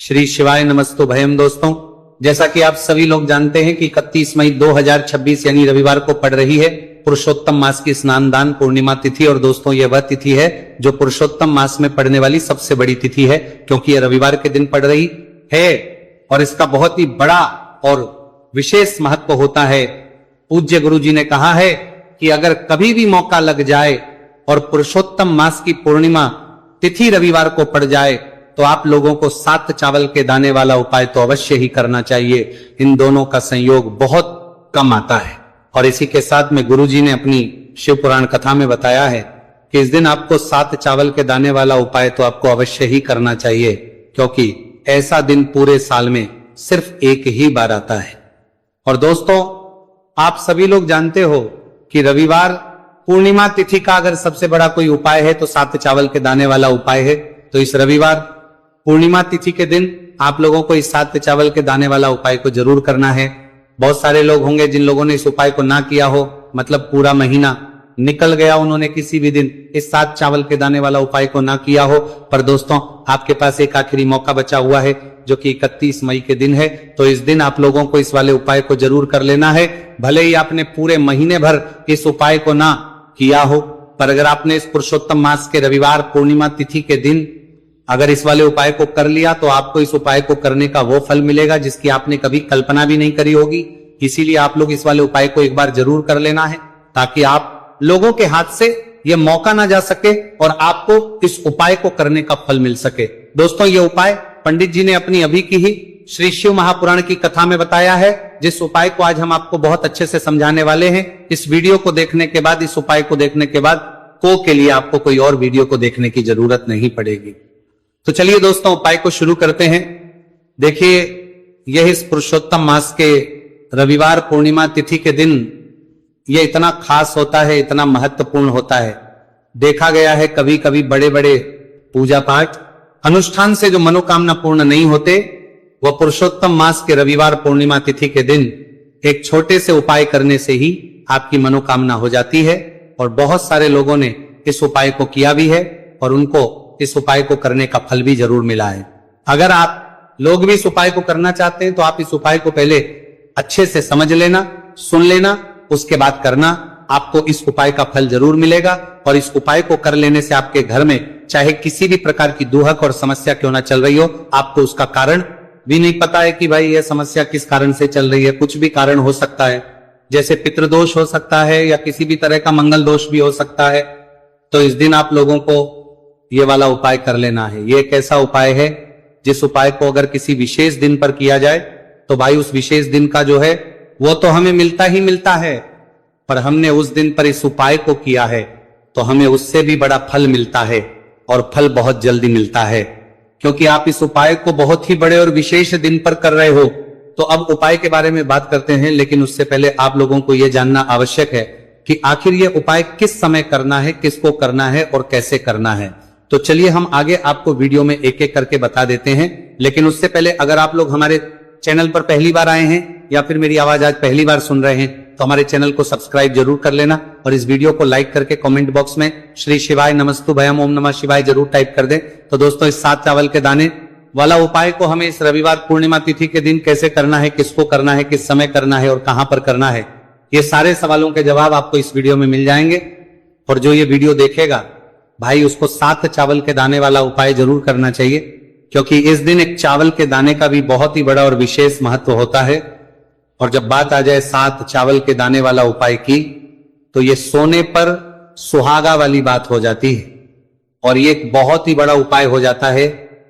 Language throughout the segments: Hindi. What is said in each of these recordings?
श्री शिवाय नमस्तु भयम। दोस्तों, जैसा कि आप सभी लोग जानते हैं कि 31 मई 2026 यानी रविवार को पड़ रही है पुरुषोत्तम मास की स्नान दान पूर्णिमा तिथि। और दोस्तों, यह वह तिथि है जो पुरुषोत्तम मास में पड़ने वाली सबसे बड़ी तिथि है, क्योंकि यह रविवार के दिन पड़ रही है और इसका बहुत ही बड़ा और विशेष महत्व होता है। पूज्य गुरु जी ने कहा है कि अगर कभी भी मौका लग जाए और पुरुषोत्तम मास की पूर्णिमा तिथि रविवार को पड़ जाए तो आप लोगों को 7 चावल के दाने वाला उपाय तो अवश्य ही करना चाहिए। इन दोनों का संयोग बहुत कम आता है। और इसी के साथ में गुरुजी ने अपनी शिव पुराण कथा में बताया है कि इस दिन आपको 7 चावल के दाने वाला उपाय तो आपको अवश्य ही करना चाहिए, क्योंकि ऐसा दिन पूरे साल में सिर्फ एक ही बार आता है। और दोस्तों, आप सभी लोग जानते हो कि रविवार पूर्णिमा तिथि का अगर सबसे बड़ा कोई उपाय है तो 7 चावल के दाने वाला उपाय है। तो इस रविवार पूर्णिमा तिथि के दिन आप लोगों को इस 7 चावल के दाने वाला उपाय को जरूर करना है। बहुत सारे लोग होंगे जिन लोगों ने इस उपाय को ना किया हो, मतलब पूरा महीना निकल गया, उन्होंने किसी भी दिन इस 7 चावल के दाने वाला उपाय को ना किया हो। पर दोस्तों, आपके पास एक आखिरी मौका बचा हुआ है जो कि 31 मई के दिन है। तो इस दिन आप लोगों को इस वाले उपाय को जरूर कर लेना है। भले ही आपने पूरे महीने भर इस उपाय को ना किया हो, पर अगर आपने इस पुरुषोत्तम मास के रविवार पूर्णिमा तिथि के दिन अगर इस वाले उपाय को कर लिया तो आपको इस उपाय को करने का वो फल मिलेगा जिसकी आपने कभी कल्पना भी नहीं करी होगी। इसीलिए आप लोग इस वाले उपाय को एक बार जरूर कर लेना है, ताकि आप लोगों के हाथ से यह मौका ना जा सके और आपको इस उपाय को करने का फल मिल सके। दोस्तों, ये उपाय पंडित जी ने अपनी अभी की ही श्री शिव महापुराण की कथा में बताया है, जिस उपाय को आज हम आपको बहुत अच्छे से समझाने वाले हैं। इस वीडियो को देखने के बाद, इस उपाय को देखने के बाद के लिए आपको कोई और वीडियो को देखने की जरूरत नहीं पड़ेगी। तो चलिए दोस्तों, उपाय को शुरू करते हैं। देखिए, यह इस पुरुषोत्तम मास के रविवार पूर्णिमा तिथि के दिन यह इतना खास होता है, इतना महत्वपूर्ण होता है। देखा गया है कभी कभी बड़े बड़े पूजा पाठ अनुष्ठान से जो मनोकामना पूर्ण नहीं होते, वह पुरुषोत्तम मास के रविवार पूर्णिमा तिथि के दिन एक छोटे से उपाय करने से ही आपकी मनोकामना हो जाती है। और बहुत सारे लोगों ने इस उपाय को किया भी है और उनको इस उपाय को करने का फल भी जरूर मिला है। अगर आप लोग भी इस उपाय को करना चाहते हैं तो आप इस उपाय को पहले अच्छे से समझ लेना, सुन लेना, उसके बाद करना। आपको इस उपाय का फल जरूर मिलेगा। और इस उपाय को कर लेने से आपके घर में चाहे किसी भी प्रकार की दुहक और समस्या क्यों ना चल रही हो, आपको उसका कारण भी नहीं पता है कि भाई यह समस्या किस कारण से चल रही है। कुछ भी कारण हो सकता है, जैसे पितृदोष हो सकता है या किसी भी तरह का मंगल दोष भी हो सकता है। तो इस दिन आप लोगों को ये वाला उपाय कर लेना है। ये एक ऐसा उपाय है जिस उपाय को अगर किसी विशेष दिन पर किया जाए तो भाई उस विशेष दिन का जो है वो तो हमें मिलता ही मिलता है, पर हमने उस दिन पर इस उपाय को किया है तो हमें उससे भी बड़ा फल मिलता है, और फल बहुत जल्दी मिलता है, क्योंकि आप इस उपाय को बहुत ही बड़े और विशेष दिन पर कर रहे हो। तो अब उपाय के बारे में बात करते हैं, लेकिन उससे पहले आप लोगों को यह जानना आवश्यक है कि आखिर यह उपाय किस समय करना है, किसको करना है और कैसे करना है। तो चलिए हम आगे आपको वीडियो में एक एक करके बता देते हैं। लेकिन उससे पहले अगर आप लोग हमारे चैनल पर पहली बार आए हैं या फिर मेरी आवाज आज पहली बार सुन रहे हैं तो हमारे चैनल को सब्सक्राइब जरूर कर लेना और इस वीडियो को लाइक करके कमेंट बॉक्स में श्री शिवाय नमस्तु भयम ओम नमः शिवाय जरूर टाइप कर दें। तो दोस्तों, इस 7 चावल के दाने वाला उपाय को हमें इस रविवार पूर्णिमा तिथि के दिन कैसे करना है, किसको करना है, किस समय करना है और कहां पर करना है, ये सारे सवालों के जवाब आपको इस वीडियो में मिल जाएंगे। और जो ये वीडियो देखेगा भाई, उसको 7 चावल के दाने वाला उपाय जरूर करना चाहिए, क्योंकि इस दिन एक चावल के दाने का भी बहुत ही बड़ा और विशेष महत्व होता है। और जब बात आ जाए 7 चावल के दाने वाला उपाय की, तो ये सोने पर सुहागा वाली बात हो जाती है और ये एक बहुत ही बड़ा उपाय हो जाता है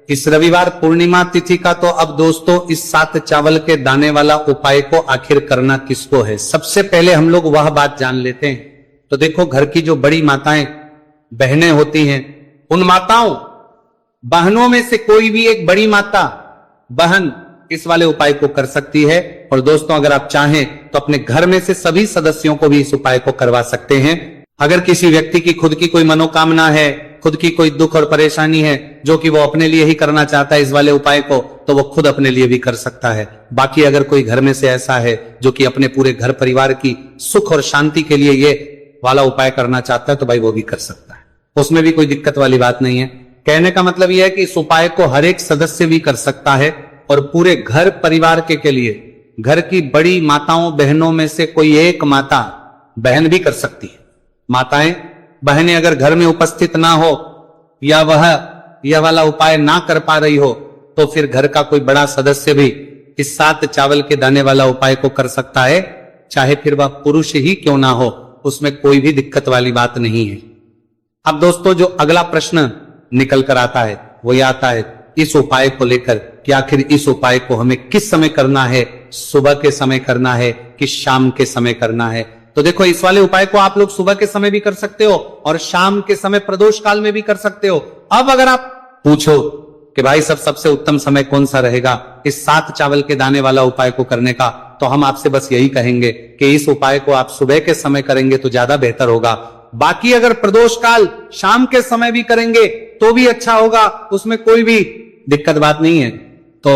इस रविवार पूर्णिमा तिथि का। तो अब दोस्तों, इस 7 चावल के दाने वाला उपाय को आखिर करना किसको है, सबसे पहले हम लोग वह बात जान लेते हैं। तो देखो, घर की जो बड़ी माताएं बहनें होती हैं, उन माताओं बहनों में से कोई भी एक बड़ी माता बहन इस वाले उपाय को कर सकती है। और दोस्तों, अगर आप चाहें तो अपने घर में से सभी सदस्यों को भी इस उपाय को करवा सकते हैं। अगर किसी व्यक्ति की खुद की कोई मनोकामना है, खुद की कोई दुख और परेशानी है जो कि वो अपने लिए ही करना चाहता है इस वाले उपाय को, तो वो खुद अपने लिए भी कर सकता है। बाकी अगर कोई घर में से ऐसा है जो कि अपने पूरे घर परिवार की सुख और शांति के लिए ये वाला उपाय करना चाहता है, तो भाई वो भी कर सकता है, उसमें भी कोई दिक्कत वाली बात नहीं है। कहने का मतलब यह है कि इस उपाय को हर एक सदस्य भी कर सकता है और पूरे घर परिवार के लिए, घर की बड़ी माताओं बहनों में से कोई एक माता बहन भी कर सकती है। माताएं बहनें अगर घर में उपस्थित ना हो या वह यह वाला उपाय ना कर पा रही हो तो फिर घर का कोई बड़ा सदस्य भी इस 7 चावल के दाने वाला उपाय को कर सकता है, चाहे फिर वह पुरुष ही क्यों ना हो, उसमें कोई भी दिक्कत वाली बात नहीं है। अब दोस्तों जो अगला प्रश्न निकल कर आता है वो यह आता है इस उपाय को लेकर कि आखिर इस उपाय को हमें किस समय करना है, सुबह के समय करना है कि शाम के समय करना है। तो देखो इस वाले उपाय को आप लोग सुबह के समय भी कर सकते हो और शाम के समय प्रदोष काल में भी कर सकते हो। अब अगर आप पूछो कि भाई सबसे उत्तम समय कौन सा रहेगा इस 7 चावल के दाने वाला उपाय को करने का, तो हम आपसे बस यही कहेंगे कि इस उपाय को आप सुबह के समय करेंगे तो ज्यादा बेहतर होगा। बाकी अगर प्रदोष काल शाम के समय भी करेंगे तो भी अच्छा होगा, उसमें कोई भी दिक्कत बात नहीं है। तो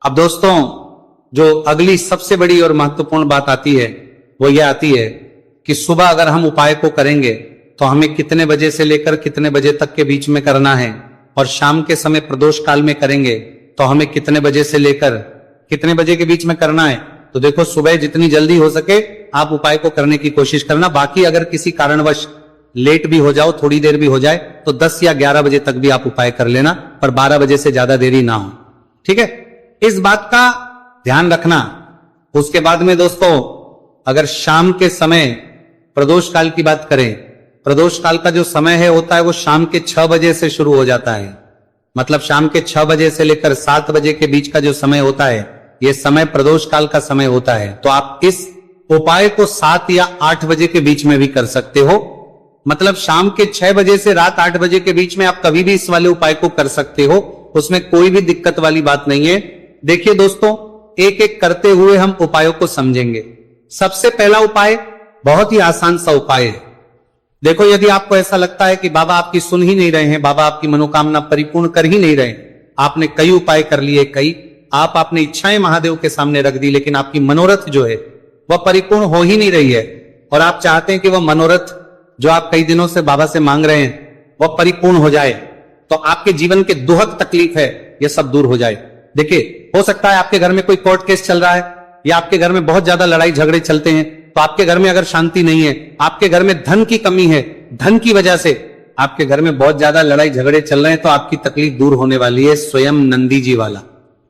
अब दोस्तों जो अगली सबसे बड़ी और महत्वपूर्ण बात आती है वो यह आती है कि सुबह अगर हम उपाय को करेंगे तो हमें कितने बजे से लेकर कितने बजे तक के बीच में करना है, और शाम के समय प्रदोष काल में करेंगे तो हमें कितने बजे से लेकर कितने बजे के बीच में करना है। तो देखो सुबह जितनी जल्दी हो सके आप उपाय को करने की कोशिश करना। बाकी अगर किसी कारणवश लेट भी हो जाओ, थोड़ी देर भी हो जाए, तो 10 या 11 बजे तक भी आप उपाय कर लेना, पर 12 बजे से ज्यादा देरी ना हो। ठीक है, इस बात का ध्यान रखना। उसके बाद में दोस्तों अगर शाम के समय प्रदोष काल की बात करें, प्रदोष काल का जो समय है होता है वो शाम के 6 बजे से शुरू हो जाता है। मतलब शाम के 6 बजे से लेकर 7 बजे के बीच का जो समय होता है यह समय प्रदोष काल का समय होता है। तो आप इस उपाय को 7 या 8 बजे के बीच में भी कर सकते हो। मतलब शाम के 6 बजे से रात 8 बजे के बीच में आप कभी भी इस वाले उपाय को कर सकते हो, उसमें कोई भी दिक्कत वाली बात नहीं है। देखिए दोस्तों एक एक करते हुए हम उपायों को समझेंगे। सबसे पहला उपाय बहुत ही आसान सा उपाय है। देखो यदि आपको ऐसा लगता है कि बाबा आपकी सुन ही नहीं रहे हैं, बाबा आपकी मनोकामना परिपूर्ण कर ही नहीं रहे, आपने कई उपाय कर लिए, आप आपने इच्छाएं महादेव के सामने रख दी, लेकिन आपकी मनोरथ जो है वह परिपूर्ण हो ही नहीं रही है, और आप चाहते हैं कि वह मनोरथ जो आप कई दिनों से बाबा से मांग रहे हैं वह परिपूर्ण हो जाए, तो आपके जीवन के दुहक तकलीफ है यह सब दूर हो जाए। देखिए हो सकता है आपके घर में कोई कोर्ट केस चल रहा है या आपके घर में बहुत ज्यादा लड़ाई झगड़े चलते हैं, तो आपके घर में अगर शांति नहीं है, आपके घर में धन की कमी है, धन की वजह से आपके घर में बहुत ज्यादा लड़ाई झगड़े चल रहे हैं, तो आपकी तकलीफ दूर होने वाली है स्वयं नंदी जी वाला।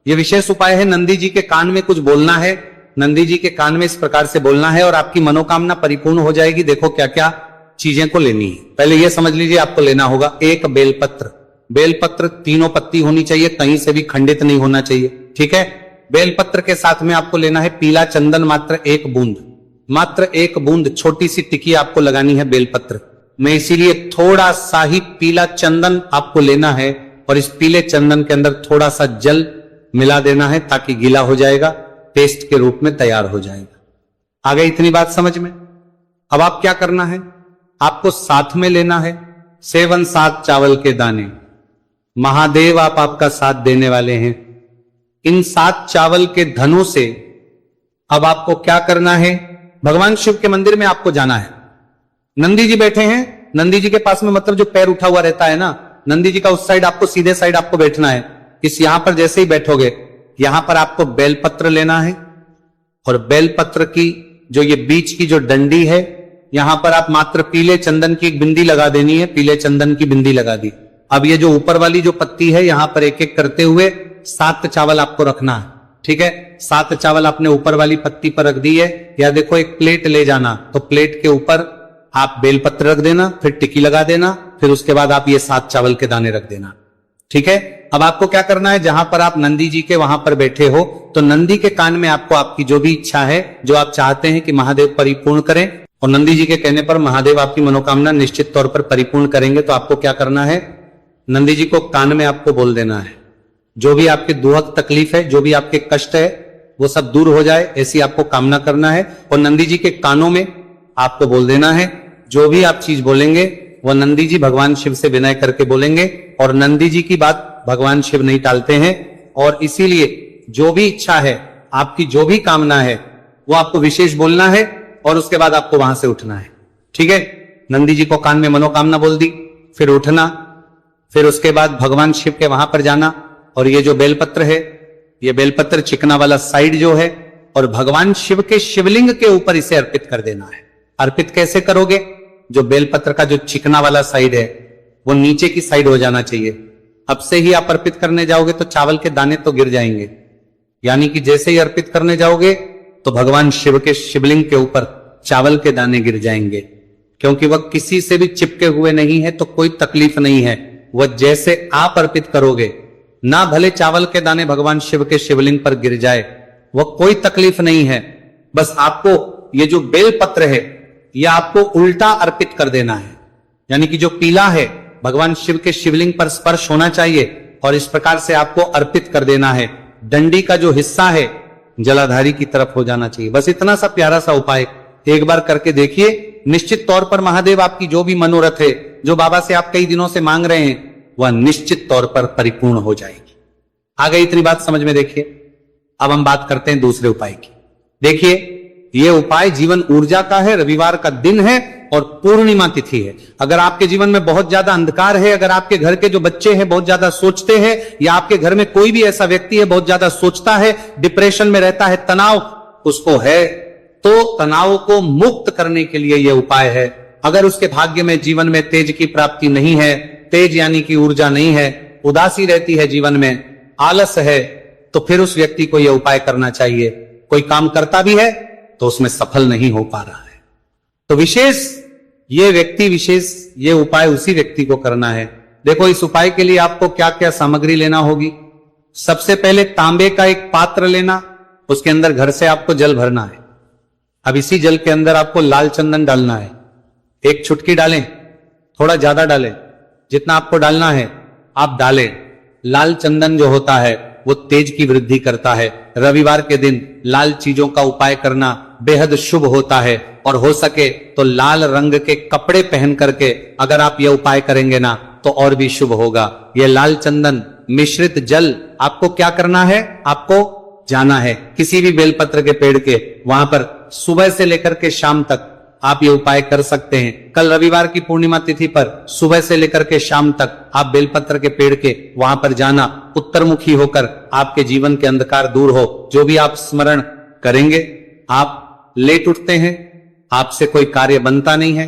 यह विशेष उपाय है। नंदी जी के कान में कुछ बोलना है, नंदी जी के कान में इस प्रकार से बोलना है और आपकी मनोकामना परिपूर्ण हो जाएगी। देखो क्या क्या चीजें को लेनी है। पहले यह समझ लीजिए आपको लेना होगा एक बेलपत्र। बेलपत्र 3 पत्ती होनी चाहिए, कहीं से भी खंडित नहीं होना चाहिए। ठीक है, बेलपत्र के साथ में आपको लेना है पीला चंदन, मात्र 1 बूंद, मात्र 1 बूंद छोटी सी टिकी आपको लगानी है बेलपत्र में। इसीलिए थोड़ा सा ही पीला चंदन आपको लेना है और इस पीले चंदन के अंदर थोड़ा सा जल मिला देना है ताकि गीला हो जाएगा, पेस्ट के रूप में तैयार हो जाएगा। आगे इतनी बात समझ में। अब आप क्या करना है, आपको साथ में लेना है 7 चावल के दाने। महादेव आप आपका साथ देने वाले हैं। इन 7 चावल के धनों से अब आपको क्या करना है, भगवान शिव के मंदिर में आपको जाना है। नंदी जी बैठे हैं, नंदी जी के पास में मतलब जो पैर उठा हुआ रहता है ना, नंदी जी का उस साइड आपको सीधे साइड आपको बैठना है। इस यहां पर जैसे ही बैठोगे यहां पर आपको बेलपत्र लेना है और बेलपत्र की जो ये बीच की जो डंडी है यहां पर आप मात्र पीले चंदन की एक बिंदी लगा देनी है। पीले चंदन की बिंदी लगा दी। अब ये जो ऊपर वाली जो पत्ती है यहां पर एक एक करते हुए 7 चावल आपको रखना है। ठीक है, 7 चावल आपने ऊपर वाली पत्ती पर रख दी है। या देखो एक प्लेट ले जाना, तो प्लेट के ऊपर आप बेलपत्र रख देना, फिर टिकी लगा देना, फिर उसके बाद आप ये 7 चावल के दाने रख देना। ठीक है, अब आपको क्या करना है, जहां पर आप नंदी जी के वहां पर बैठे हो तो नंदी के कान में आपको आपकी जो भी इच्छा है, जो आप चाहते हैं कि महादेव परिपूर्ण करें, और नंदी जी के कहने पर महादेव आपकी मनोकामना निश्चित तौर पर परिपूर्ण करेंगे, तो आपको क्या करना है, नंदी जी को कान में आपको बोल देना है जो भी आपके दुहक तकलीफ है, जो भी आपके कष्ट है वो सब दूर हो जाए, ऐसी आपको कामना करना है। और नंदी जी के कानों में आपको बोल देना है, जो भी आप चीज बोलेंगे वो नंदी जी भगवान शिव से विनय करके बोलेंगे, और नंदी जी की बात भगवान शिव नहीं टालते हैं। और इसीलिए जो भी इच्छा है, आपकी जो भी कामना है वो आपको विशेष बोलना है और उसके बाद आपको वहां से उठना है। ठीक है, नंदी जी को कान में मनोकामना बोल दी, फिर उठना, फिर उसके बाद भगवान शिव के वहां पर जाना, और ये जो बेलपत्र है, ये बेलपत्र चिकना वाला साइड जो है, और भगवान शिव के शिवलिंग के ऊपर इसे अर्पित कर देना है। अर्पित कैसे करोगे? जो बेलपत्र का जो चिकना वाला साइड है वो नीचे की साइड हो जाना चाहिए। अब से ही आप अर्पित करने जाओगे तो चावल के दाने तो गिर जाएंगे, यानी कि जैसे ही अर्पित करने जाओगे तो भगवान शिव के शिवलिंग के ऊपर चावल के दाने गिर जाएंगे, क्योंकि वह किसी से भी चिपके हुए नहीं है, तो कोई तकलीफ नहीं है। वह जैसे आप अर्पित करोगे, ना भले चावल के दाने भगवान शिव के शिवलिंग पर गिर जाए, वह कोई तकलीफ नहीं है। बस आपको ये जो बेलपत्र है यह आपको उल्टा अर्पित कर देना है, यानी कि जो पीला है भगवान शिव के शिवलिंग पर स्पर्श होना चाहिए, और इस प्रकार से आपको अर्पित कर देना है। डंडी का जो हिस्सा है जलाधारी की तरफ हो जाना चाहिए। बस इतना सा प्यारा सा उपाय एक बार करके देखिए, निश्चित तौर पर महादेव आपकी जो भी मनोरथ है, जो बाबा से आप कई दिनों से मांग रहे हैं, वह निश्चित तौर पर परिपूर्ण हो जाएगी। आ गई इतनी बात समझ में? देखिए अब हम बात करते हैं दूसरे उपाय की। देखिए यह उपाय जीवन ऊर्जा का है, रविवार का दिन है और पूर्णिमा तिथि है। अगर आपके जीवन में बहुत ज्यादा अंधकार है, अगर आपके घर के जो बच्चे हैं बहुत ज्यादा सोचते हैं, या आपके घर में कोई भी ऐसा व्यक्ति है बहुत ज्यादा सोचता है, डिप्रेशन में रहता है, तनाव उसको है, तो तनाव को मुक्त करने के लिए यह उपाय है। अगर उसके भाग्य में जीवन में तेज की प्राप्ति नहीं है, तेज यानी कि ऊर्जा नहीं है, उदासी रहती है जीवन में, आलस है, तो फिर उस व्यक्ति को यह उपाय करना चाहिए। कोई काम करता भी है तो उसमें सफल नहीं हो पा रहा है, तो विशेष ये व्यक्ति विशेष ये उपाय उसी व्यक्ति को करना है। देखो इस उपाय के लिए आपको क्या क्या सामग्री लेना होगी। सबसे पहले तांबे का एक पात्र लेना, उसके अंदर घर से आपको जल भरना है। अब इसी जल के अंदर आपको लाल चंदन डालना है। एक चुटकी डालें, थोड़ा ज्यादा डालें, जितना आपको डालना है आप डालें। लाल चंदन जो होता है वो तेज की वृद्धि करता है। रविवार के दिन लाल चीजों का उपाय करना बेहद शुभ होता है, और हो सके तो लाल रंग के कपड़े पहन करके अगर आप यह उपाय करेंगे ना तो और भी शुभ होगा। यह लाल चंदन मिश्रित जल आपको क्या करना है, आपको जाना है किसी भी बेलपत्र के पेड़ के वहां पर, सुबह से लेकर के शाम तक आप ये उपाय कर सकते हैं। कल रविवार की पूर्णिमा तिथि पर सुबह से लेकर के शाम तक आप बेलपत्र के पेड़ के वहां पर जाना, उत्तरमुखी होकर आपके जीवन के अंधकार दूर हो। जो भी आप स्मरण करेंगे, आप लेट उठते हैं, आपसे कोई कार्य बनता नहीं है,